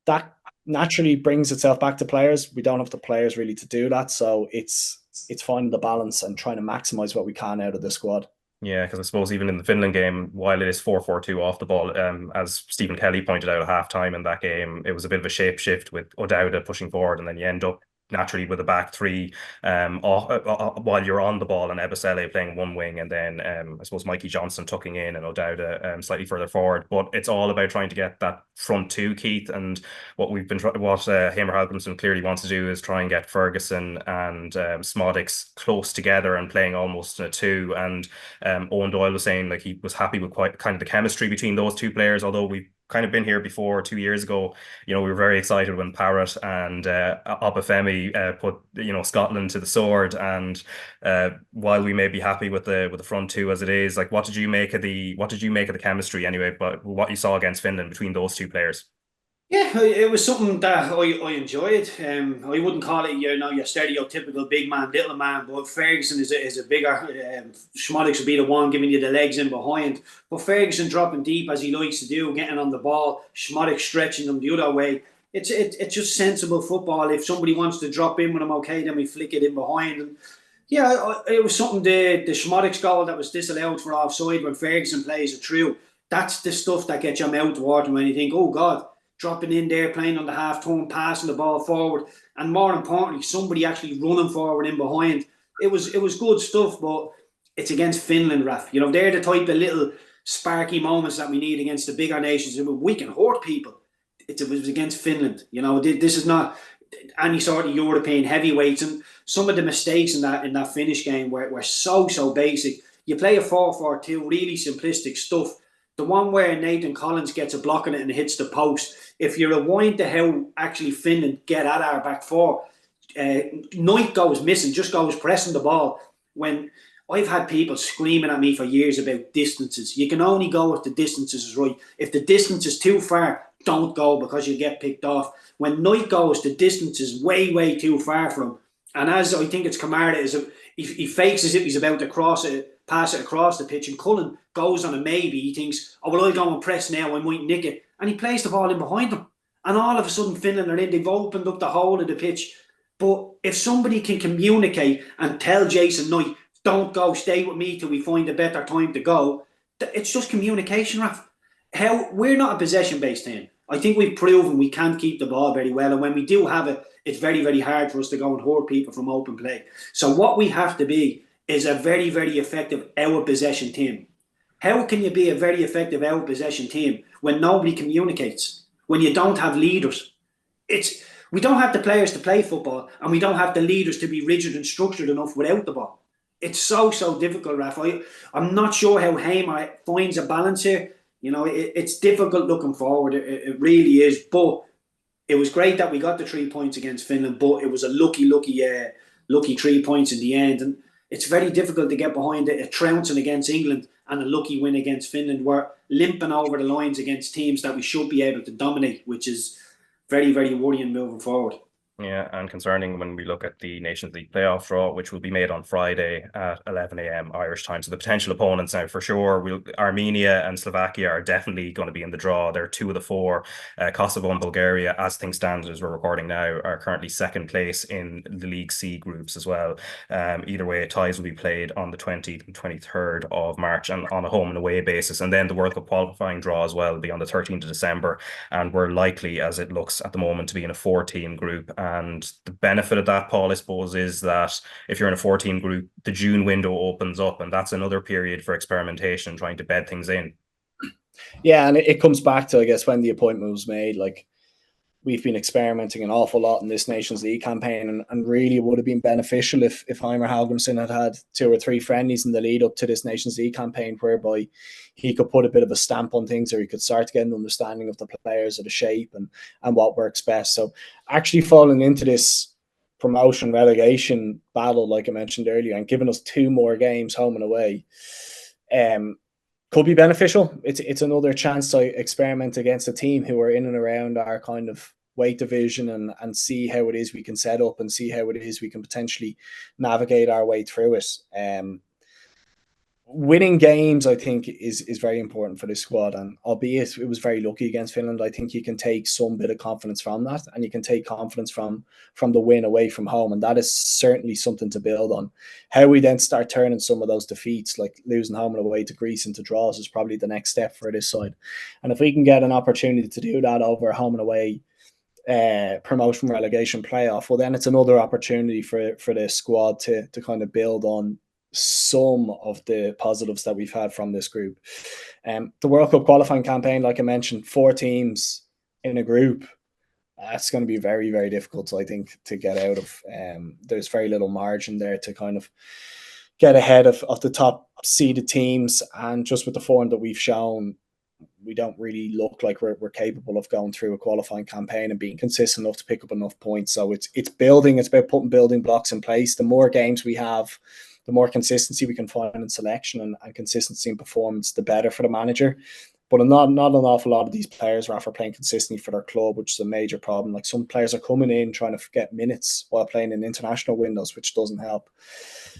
That naturally brings itself back to players. We don't have the players really to do that. So it's finding the balance and trying to maximize what we can out of the squad. Yeah, because I suppose even in the Finland game, while it is 4-4-2 off the ball, as Stephen Kelly pointed out at halftime in that game, it was a bit of a shape shift with O'Dowda pushing forward, and then you end up naturally with a back three while you're on the ball, and Ebosele playing one wing, and then I suppose Mikey Johnson tucking in and O'Dowda slightly further forward. But it's all about trying to get that front two, Keith, and what Heimir Hallgrimsson clearly wants to do is try and get Ferguson and Smodics close together and playing almost in a 2. And Owen Doyle was saying like he was happy with quite kind of the chemistry between those two players, although we kind of been here before 2 years ago. We were very excited when Parrott and Obafemi put Scotland to the sword. And while we may be happy with the front two as it is, like what did you make of the chemistry anyway? But what you saw against Finland between those two players? Yeah, it was something that I enjoyed. I wouldn't call it your stereotypical big man, little man, but Ferguson is a bigger. Schmodix would be the one giving you the legs in behind, but Ferguson dropping deep as he likes to do, getting on the ball, Schmodix stretching them the other way. It's just sensible football. If somebody wants to drop in with him, okay, then we flick it in behind. And yeah, it was something, the Schmodix goal that was disallowed for offside when Ferguson plays it through. That's the stuff that gets your mouth watering when you think, oh God, dropping in there, playing on the half turn, passing the ball forward, and more importantly, somebody actually running forward in behind. It was good stuff, but it's against Finland, Raf. They're the type of little sparky moments that we need against the bigger nations. We can hurt people. It was against Finland. This is not any sort of European heavyweights, and some of the mistakes in that Finnish game were so basic. You play a 4-4-2, really simplistic stuff. The one where Nathan Collins gets a block on it and hits the post. If you rewind to how actually Finland get at our back four, Knight goes missing, just goes pressing the ball. When I've had people screaming at me for years about distances. You can only go if the distance is right. If the distance is too far, don't go because you get picked off. When Knight goes, the distance is way too far from him. And as I think it's Kamara, he fakes as if he's about to pass it across the pitch, and Cullen goes on a maybe. He thinks, oh, well, I'll go and press now, I might nick it. And he plays the ball in behind him. And all of a sudden, Finland are in. They've opened up the whole of the pitch. But if somebody can communicate and tell Jason Knight, don't go, stay with me till we find a better time to go, it's just communication, Raf. We're not a possession-based team. I think we've proven we can't keep the ball very well. And when we do have it, it's very hard for us to go and hurt people from open play. So what we have to be is a very effective out-of-possession team. How can you be a very effective out-of-possession team when nobody communicates, when you don't have leaders? We don't have the players to play football, and we don't have the leaders to be rigid and structured enough without the ball. It's so difficult, Raf. I'm not sure how Heimir finds a balance here. It's difficult looking forward. It really is. But it was great that we got the 3 points against Finland, but it was a lucky 3 points in the end. And it's very difficult to get behind a trouncing against England and a lucky win against Finland. We're limping over the lines against teams that we should be able to dominate, which is very worrying moving forward. Yeah, and concerning when we look at the Nations League playoff draw, which will be made on Friday at 11 a.m. Irish time. So the potential opponents now, for sure, Armenia and Slovakia are definitely going to be in the draw. They're 2 of the 4. Kosovo and Bulgaria, as things stand as we're recording now, are currently second place in the League C groups as well. Either way, ties will be played on the 20th and 23rd of March and on a home and away basis. And then the World Cup qualifying draw as well will be on the 13th of December. And we're likely, as it looks at the moment, to be in a 4-team group. And the benefit of that, Paul, I suppose, is that if you're in a 4-team group, the June window opens up, and that's another period for experimentation, trying to bed things in. Yeah, and it comes back to, I guess, when the appointment was made. Like, we've been experimenting an awful lot in this Nations League campaign, and really it would have been beneficial if Heimir Hallgrimsson had 2 or 3 friendlies in the lead up to this Nations League campaign, whereby he could put a bit of a stamp on things, or he could start to get an understanding of the players, of the shape and what works best. So actually falling into this promotion relegation battle, like I mentioned earlier, and giving us 2 more games home and away, could be beneficial. It's another chance to experiment against a team who are in and around our kind of weight division and see how it is we can set up and see how it is we can potentially navigate our way through it. Winning games, I think, is very important for this squad, and albeit it was very lucky against Finland, I think you can take some bit of confidence from that, and you can take confidence from the win away from home, and that is certainly something to build on. How we then start turning some of those defeats, like losing home and away to Greece, into draws, is probably the next step for this side. And if we can get an opportunity to do that over home and away promotion relegation playoff, well, then it's another opportunity for the squad to kind of build on some of the positives that we've had from this group. The World Cup qualifying campaign, like I mentioned, 4 teams in a group, that's going to be very difficult, I think, to get out of. There's very little margin there to kind of get ahead of the top seeded teams, and just with the form that we've shown, we don't really look like we're capable of going through a qualifying campaign and being consistent enough to pick up enough points. So it's building. It's about putting building blocks in place. The more games we have, the more consistency we can find in selection and consistency in performance, the better for the manager. But not an awful lot of these players, Raf, are playing consistently for their club, which is a major problem. Like, some players are coming in trying to get minutes while playing in international windows, which doesn't help.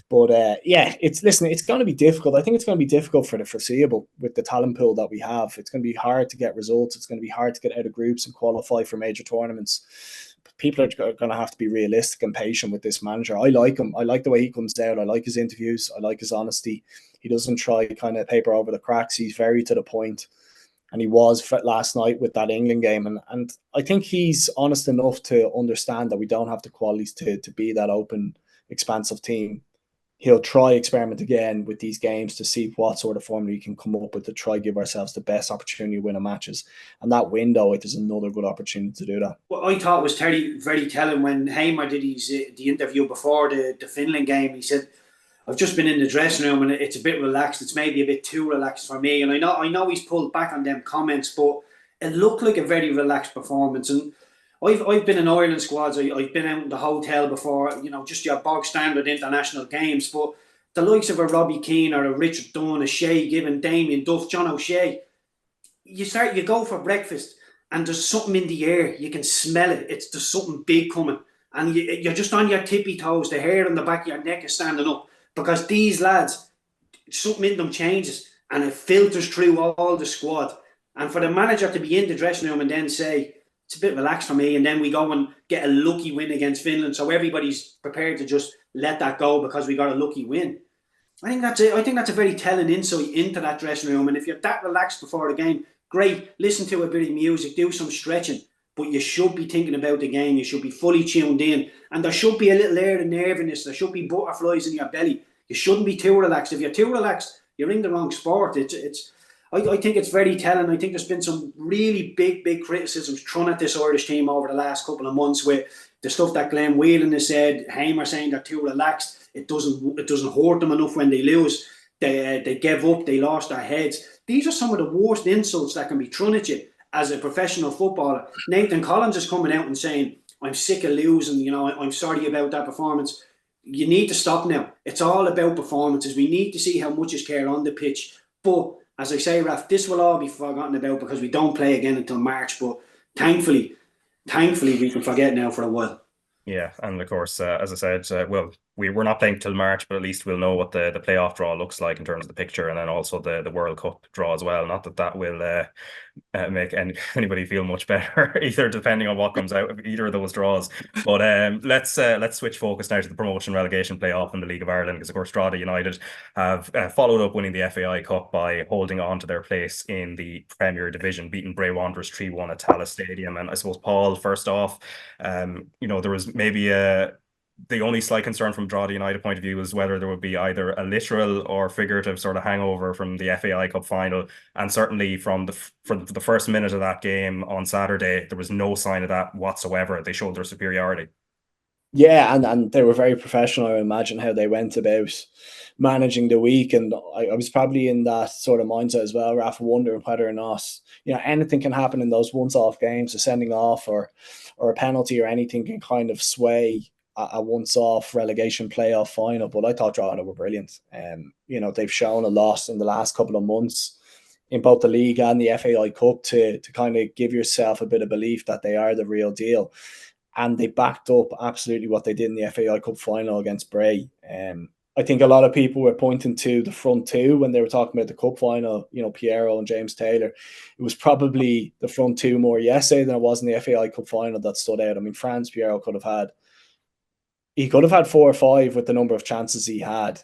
But it's going to be difficult. I think it's going to be difficult for the foreseeable with the talent pool that we have. It's going to be hard to get results. It's going to be hard to get out of groups and qualify for major tournaments. People are going to have to be realistic and patient with this manager. I like him. I like the way he comes out. I like his interviews. I like his honesty. He doesn't try kind of paper over the cracks. He's very to the point. And he was last night with that England game. And I think he's honest enough to understand that we don't have the qualities to be that open, expansive team. He'll try experiment again with these games to see what sort of formula he can come up with to try give ourselves the best opportunity to win a matches. And that window, it is another good opportunity to do that. What I thought was very telling when Heimir did the interview before the Finland game. He said, I've just been in the dressing room and it's a bit relaxed. It's maybe a bit too relaxed for me. And I know he's pulled back on them comments, but it looked like a very relaxed performance. And I've been in Ireland squads. I've been out in the hotel before, just your bog standard international games. But the likes of a Robbie Keane or a Richard Dunn, a Shay Given, Damien Duff, John O'Shea, you go for breakfast and there's something in the air. You can smell it. There's something big coming. And you're just on your tippy toes. The hair on the back of your neck is standing up. Because these lads, something in them changes and it filters through all the squad. And for the manager to be in the dressing room and then say, it's a bit relaxed for me, and then we go and get a lucky win against Finland, so everybody's prepared to just let that go because we got a lucky win. I think that's a very telling insight into that dressing room. And if you're that relaxed before the game, great, listen to a bit of music, do some stretching. But you should be thinking about the game. You should be fully tuned in. And there should be a little air of nervousness. There should be butterflies in your belly. You shouldn't be too relaxed. If you're too relaxed, you're in the wrong sport. I think it's very telling. I think there's been some really big criticisms thrown at this Irish team over the last couple of months with the stuff that Glenn Whelan has said, Heimir saying they're too relaxed. It doesn't hurt them enough when they lose. They gave up. They lost their heads. These are some of the worst insults that can be thrown at you as a professional footballer. Nathan Collins is coming out and saying, I'm sick of losing, I'm sorry about that performance. You need to stop now. It's all about performances. We need to see how much is care on the pitch. But as I say, Raf, this will all be forgotten about because we don't play again until March. But thankfully, we can forget now for a while. Yeah, and of course, as I said, we're not playing till March, but at least we'll know what the playoff draw looks like in terms of the picture, and then also the World Cup draw as well. Not that will make anybody feel much better either, depending on what comes out of either of those draws. But let's switch focus now to the promotion relegation playoff in the League of Ireland, because of course Drogheda United have followed up winning the FAI Cup by holding on to their place in the Premier Division, beating Bray Wanderers 3-1 at Tallaght Stadium. And I suppose, Paul, first off, there was maybe the only slight concern from Drogheda United point of view was whether there would be either a literal or figurative sort of hangover from the FAI Cup final. And certainly from the first minute of that game on Saturday, there was no sign of that whatsoever. They showed their superiority. Yeah, and they were very professional. I imagine how they went about managing the week. And I was probably in that sort of mindset as well, Raf, wondering whether or not, anything can happen in those once-off games, a sending off or a penalty or anything can kind of sway a once-off relegation playoff final. But I thought Drogheda were brilliant. They've shown a lot in the last couple of months in both the league and the FAI Cup to kind of give yourself a bit of belief that they are the real deal. And they backed up absolutely what they did in the FAI Cup final against Bray. I think a lot of people were pointing to the front two when they were talking about the cup final, Piero and James Taylor. It was probably the front two more yesterday than it was in the FAI Cup final that stood out. I mean, Franz Piero could have had 4 or 5 with the number of chances he had.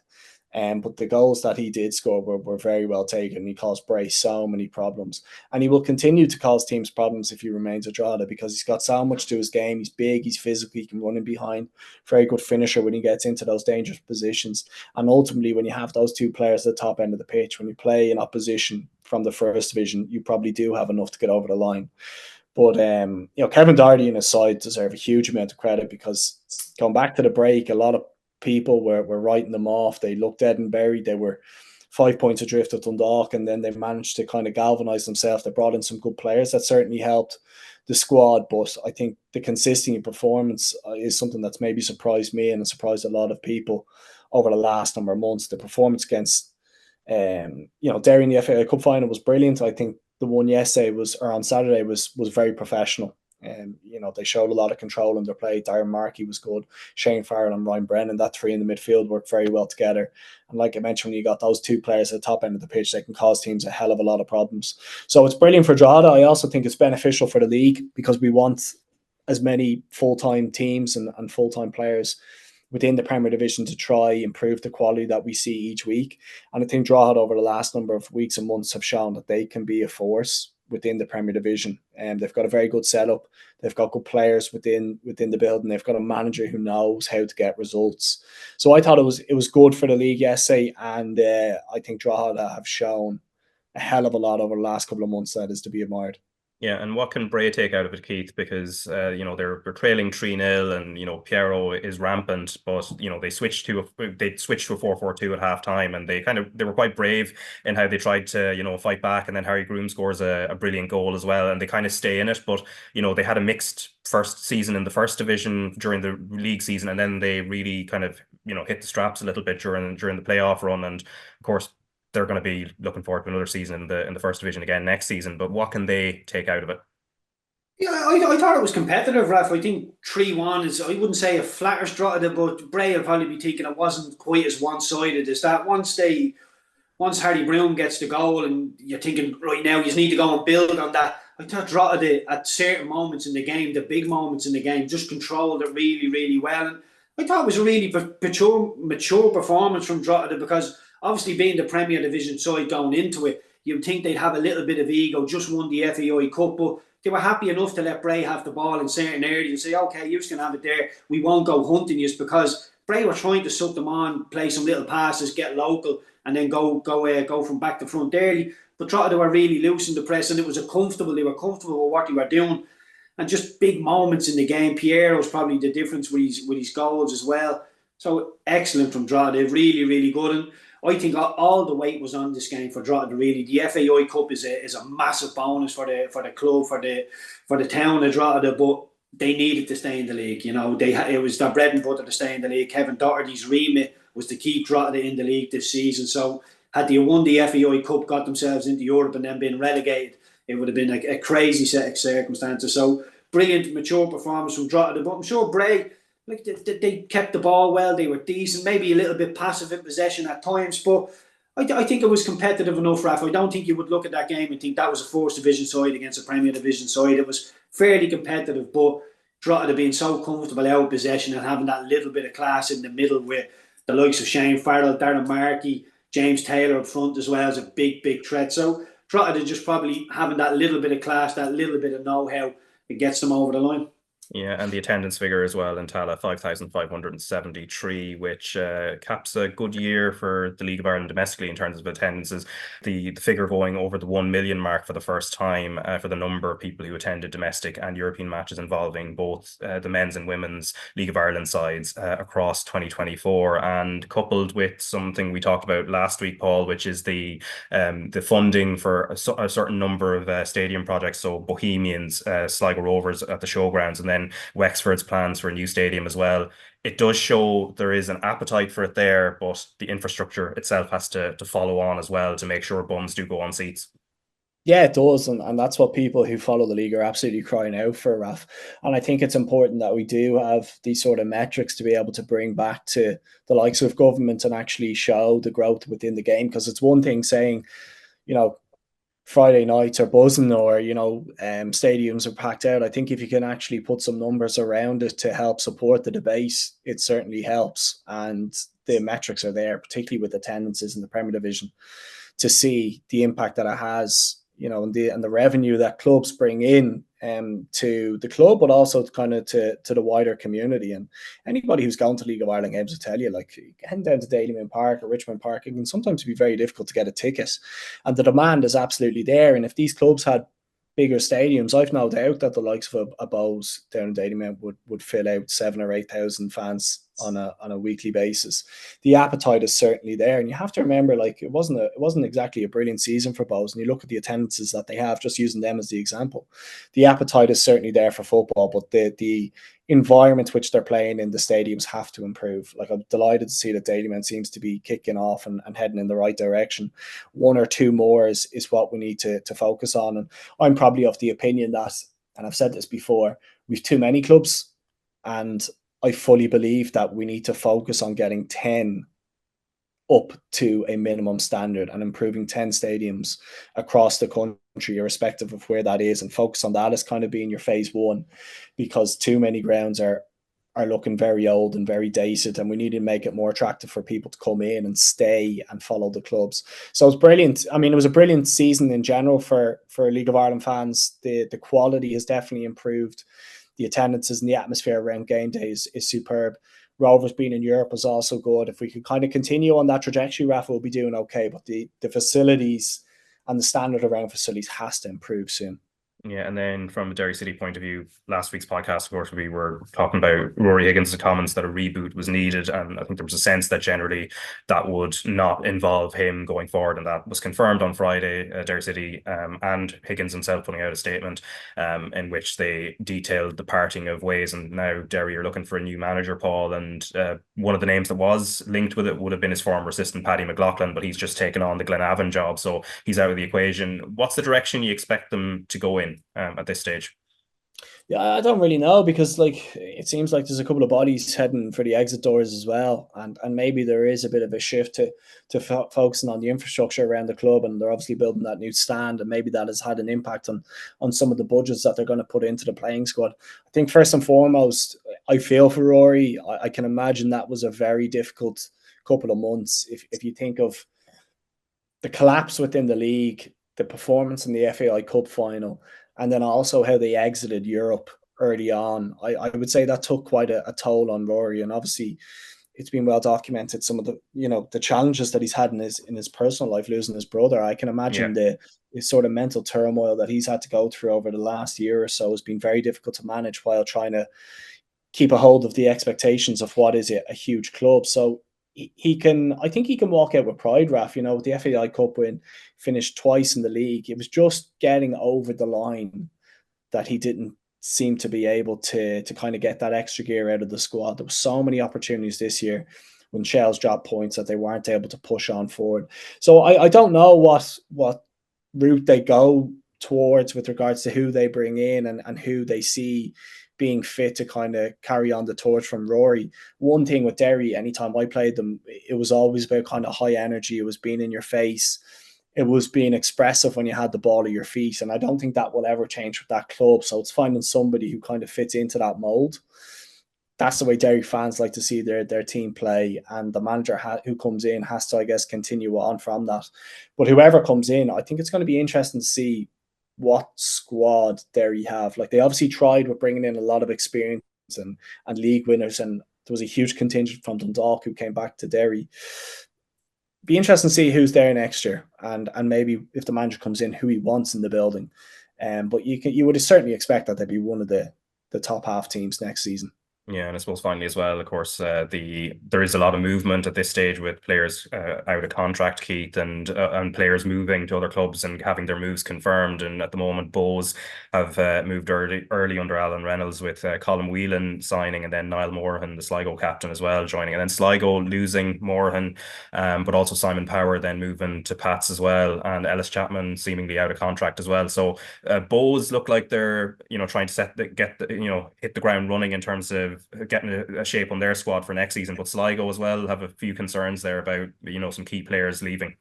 But the goals that he did score were very well taken. He caused Bray so many problems. And he will continue to cause teams problems if he remains at Drogheda, because he's got so much to his game. He's big, he's physical, he can run in behind. Very good finisher when he gets into those dangerous positions. And ultimately, when you have those two players at the top end of the pitch, when you play in opposition from the first division, you probably do have enough to get over the line. But, Kevin Doherty and his side deserve a huge amount of credit, because going back to the break, a lot of people were writing them off. They looked dead and buried. They were 5 points adrift at Dundalk, and then they managed to kind of galvanise themselves. They brought in some good players that certainly helped the squad, but I think the consistency performance is something that's maybe surprised me and surprised a lot of people over the last number of months. The performance against Derry in the FA Cup final was brilliant. I think the one yesterday on Saturday was very professional. They showed a lot of control in their play. Darren Markey was good. Shane Farrell and Ryan Brennan, that three in the midfield, worked very well together. And like I mentioned, when you got those two players at the top end of the pitch, they can cause teams a hell of a lot of problems. So it's brilliant for Drogheda. I also think it's beneficial for the league because we want as many full-time teams and full-time players within the Premier Division to try improve the quality that we see each week. And I think Drogheda over the last number of weeks and months have shown that they can be a force within the Premier Division. And they've got a very good setup. They've got good players within the building. They've got a manager who knows how to get results. So I thought it was good for the league yesterday, and I think Drogheda have shown a hell of a lot over the last couple of months that is to be admired. Yeah, and what can Bray take out of it, Keith? Because they're trailing 3-0, and Piero is rampant, but they switched to a 4-4-2 at half time, and they were quite brave in how they tried to fight back, and then Harry Groom scores a brilliant goal as well, and they kind of stay in it. But they had a mixed first season in the first division during the league season, and then they really kind of hit the straps a little bit during the playoff run, and of course they're going to be looking forward to another season in the first division again next season. But what can they take out of it? Yeah, I thought it was competitive, Raf. I think 3-1 is, I wouldn't say a flattish Drogheda, but Bray will probably be thinking it wasn't quite as one-sided as that. Once Harry Broom gets the goal and you're thinking, right now, you need to go and build on that. I thought Drogheda, at certain moments in the game, the big moments in the game, just controlled it really, really well. And I thought it was a really mature performance from Drogheda, because obviously being the Premier Division side going into it, you'd think they'd have a little bit of ego, just won the FAI Cup, but they were happy enough to let Bray have the ball in certain areas and say, okay, you're just going to have it there. We won't go hunting you, because Bray were trying to suck them on, play some little passes, get local, and then go from back to front early. But Drogheda were really loose in the press, and they were comfortable with what they were doing. And just big moments in the game. Piero's probably the difference with his goals as well. So excellent from Drogheda, really, really good. And I think all the weight was on this game for Drogheda. Really, the FAI Cup is a massive bonus for the club, for the town of Drogheda. But they needed to stay in the league. It was their bread and butter to stay in the league. Kevin Doherty's remit was to keep Drogheda in the league this season. So had they won the FAI Cup, got themselves into Europe, and then been relegated, it would have been a crazy set of circumstances. So brilliant, mature performance from Drogheda. But I'm sure Bray, they kept the ball well. They were decent, maybe a little bit passive in possession at times, but I think it was competitive enough, Raf. I don't think you would look at that game and think that was a First Division side against a Premier Division side. It was fairly competitive, but Drogheda being so comfortable out of possession and having that little bit of class in the middle with the likes of Shane Farrell, Darren Markey, James Taylor up front as well as a big, big threat. So Drogheda just probably having that little bit of class, that little bit of know-how, it gets them over the line. Yeah, and the attendance figure as well in Tala, 5,573, which caps a good year for the League of Ireland domestically in terms of attendances. The figure going over the 1 million mark for the first time for the number of people who attended domestic and European matches involving both the men's and women's League of Ireland sides across 2024, and coupled with something we talked about last week, Paul, which is the funding for a certain number of stadium projects. So Bohemians, Sligo Rovers at the Showgrounds, and then Wexford's plans for a new stadium as well. It does show there is an appetite for it there, but the infrastructure itself has to follow on as well to make sure bums do go on seats. Yeah, it does. And that's what people who follow the league are absolutely crying out for, Raf. And I think it's important that we do have these sort of metrics to be able to bring back to the likes of government and actually show the growth within the game. Because it's one thing saying, Friday nights are buzzing, or stadiums are packed out. I think if you can actually put some numbers around it to help support the debate, it certainly helps. And the metrics are there, particularly with attendances in the Premier Division, to see the impact that it has, and the revenue that clubs bring in to the club, but also kind of to the wider community. And anybody who's gone to League of Ireland games will tell you, like, heading down to Dalymount Park or Richmond Park, it can sometimes be very difficult to get a ticket, and the demand is absolutely there. And if these clubs had bigger stadiums, I've no doubt that the likes of a Bows down in Dalymount would fill out 7,000 or 8,000 fans on a weekly basis. The appetite is certainly there, and you have to remember, like, it wasn't exactly a brilliant season for Bohs, and you look at the attendances that they have, just using them as the example. The appetite is certainly there for football, but the environment which they're playing in the stadiums have to improve. Like, I'm delighted to see that Dalymount seems to be kicking off and heading in the right direction. One or two more is what we need to focus on, and I'm probably of the opinion that, and I've said this before, we've too many clubs, and I fully believe that we need to focus on getting 10 up to a minimum standard and improving 10 stadiums across the country, irrespective of where that is, and focus on that as kind of being your phase one, because too many grounds are looking very old and very dated, and we need to make it more attractive for people to come in and stay and follow the clubs. So it's brilliant. I mean, it was a brilliant season in general for League of Ireland fans. The quality has definitely improved. The attendances and the atmosphere around game days is superb. Rovers being in Europe is also good. If we could kind of continue on that trajectory, Rafa will be doing okay. But the facilities and the standard around facilities has to improve soon. Yeah, and then from a Derry City point of view, last week's podcast, of course, we were talking about Ruaidhri Higgins' comments that a reboot was needed, and I think there was a sense that generally that would not involve him going forward, and that was confirmed on Friday. Derry City and Higgins himself putting out a statement in which they detailed the parting of ways, and now Derry are looking for a new manager, Paul, and one of the names that was linked with it would have been his former assistant, Paddy McLaughlin, but he's just taken on the Glenavon job, so he's out of the equation. What's the direction you expect them to go in at this stage? Yeah, I don't really know, because like it seems like there's a couple of bodies heading for the exit doors as well, and maybe there is a bit of a shift to focusing on the infrastructure around the club, and they're obviously building that new stand, and maybe that has had an impact on some of the budgets that they're going to put into the playing squad. I think first and foremost, I feel for Rory. I can imagine that was a very difficult couple of months. If you think of the collapse within the league, the performance in the FAI Cup final, and then also how they exited Europe early on, I would say that took quite a toll on Rory. And obviously it's been well documented, some of the, the challenges that he's had in his personal life, losing his brother. I can imagine the sort of mental turmoil that he's had to go through over the last year or so has been very difficult to manage while trying to keep a hold of the expectations of what is a huge club. So I think he can walk out with pride, Raf. With the FAI Cup win, finished twice in the league. It was just getting over the line that he didn't seem to be able to kind of get that extra gear out of the squad. There were so many opportunities this year when Shells dropped points that they weren't able to push on forward. So I don't know what route they go towards with regards to who they bring in and who they see being fit to kind of carry on the torch from Rory. One thing with Derry, anytime I played them, it was always about kind of high energy. It was being in your face. It was being expressive when you had the ball at your feet. And I don't think that will ever change with that club. So it's finding somebody who kind of fits into that mold. That's the way Derry fans like to see their team play. And the manager who comes in has to, I guess, continue on from that. But whoever comes in, I think it's going to be interesting to see what squad Derry have. Like, they obviously tried with bringing in a lot of experience and league winners, and there was a huge contingent from Dundalk who came back to Derry. Be interesting to see who's there next year, and maybe if the manager comes in, who he wants in the building. But you would certainly expect that they'd be one of the top half teams next season. Yeah, and I suppose finally as well, of course, there is a lot of movement at this stage with players out of contract, Keith, and players moving to other clubs and having their moves confirmed. And at the moment, Bohs have moved early under Alan Reynolds, with Colin Whelan signing, and then Niall Morahan, the Sligo captain, as well, joining. And then Sligo losing Morahan, but also Simon Power then moving to Pats as well, and Ellis Chapman seemingly out of contract as well. So Bohs look like they're trying to hit the ground running in terms of getting a shape on their squad for next season. But Sligo as well have a few concerns there about some key players leaving.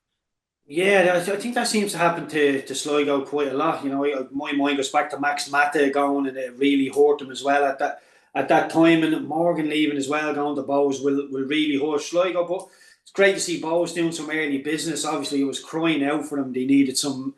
Yeah, I think that seems to happen to Sligo quite a lot. My mind goes back to Max Mata going, and it really hurt them as well at that time, and Morgan leaving as well, going to Bohs will really hurt Sligo. But it's great to see Bohs doing some early business. Obviously, it was crying out for them. They needed some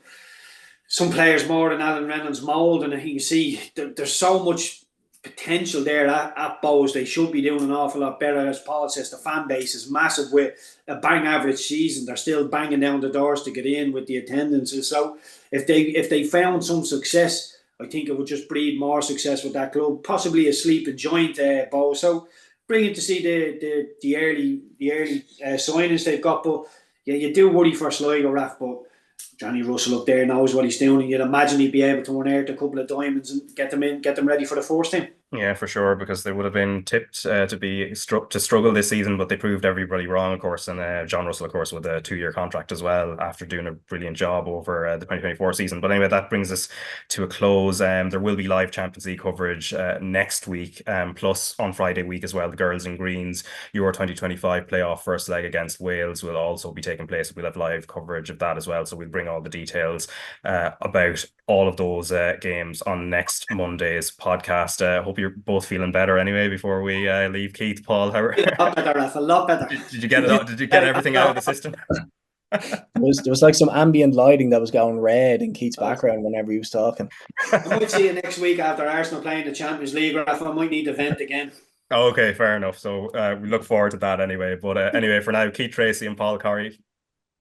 players more than Alan Reynolds' mould, and you can see there's so much potential there at Bohs. They should be doing an awful lot better. As Paul says, the fan base is massive. With a bang average season, they're still banging down the doors to get in with the attendances. So if they found some success, I think it would just breed more success with that club. Possibly a sleeping joint, Bohs. So brilliant to see the early signings they've got, but yeah, you do worry for Sligo, Raf, but Johnny Russell up there knows what he's doing, and you'd imagine he'd be able to unearth a couple of diamonds and get them ready for the first team. Yeah, for sure, because they would have been tipped to struggle this season, but they proved everybody wrong, of course. And John Russell, of course, with a 2-year contract as well, after doing a brilliant job over the 2024 season. But anyway, that brings us to a close. There will be live Champions League coverage next week, plus on Friday week as well. The Girls in Greens Euro 2025 playoff first leg against Wales will also be taking place. We'll have live coverage of that as well, so we'll bring all the details about all of those games on next Monday's podcast. Hope you're both feeling better anyway before we leave. Keith, Paul, how A lot better, Raf, a lot better. Did you get it? Did you get everything out of the system? There was like some ambient lighting that was going red in Keith's background whenever he was talking. I might see you next week after Arsenal playing the Champions League, Raf. I might need to vent again. Okay, fair enough. So we look forward to that anyway. But anyway, for now, Keith Treacy and Paul Corry,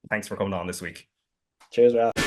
thanks for coming on this week. Cheers, Ralph.